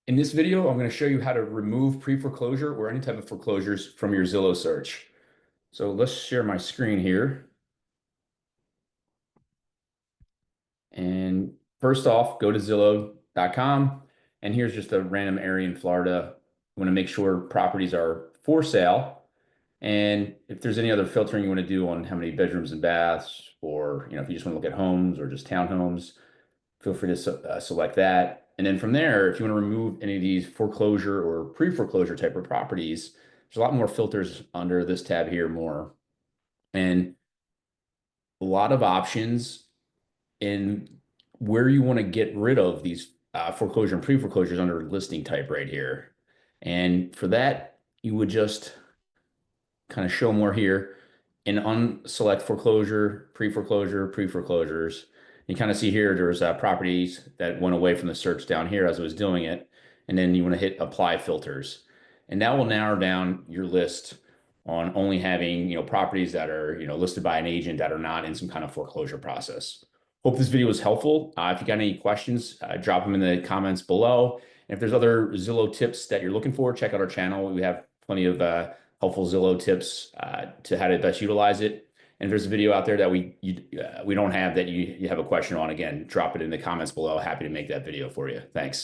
In this video, I'm going to show you how to remove pre-foreclosure or any type of foreclosures from your Zillow search. So let's share my screen here. And first off, go to Zillow.com. And here's just a random area in Florida. You want to make sure properties are for sale. And if there's any other filtering you want to do on how many bedrooms and baths, or if you just want to look at homes or just townhomes, feel free to select that. And then from there, if you want to remove any of these foreclosure or pre-foreclosure type of properties, there's a lot more filters under this tab here, more, and a lot of options in where you want to get rid of these foreclosure and pre-foreclosures under listing type right here. And for that, you would just kind of show more here and unselect foreclosure, pre-foreclosure, pre-foreclosures. You kind of see here there's properties that went away from the search down here as I was doing it. And then you want to hit apply filters. And that will narrow down your list on only having, properties that are, listed by an agent that are not in some kind of foreclosure process. Hope this video was helpful. If you got any questions, drop them in the comments below. And if there's other Zillow tips that you're looking for, check out our channel. We have plenty of helpful Zillow tips to how to best utilize it. And if there's a video out there that we don't have that you have a question on, again, drop it in the comments below. Happy to make that video for you. Thanks.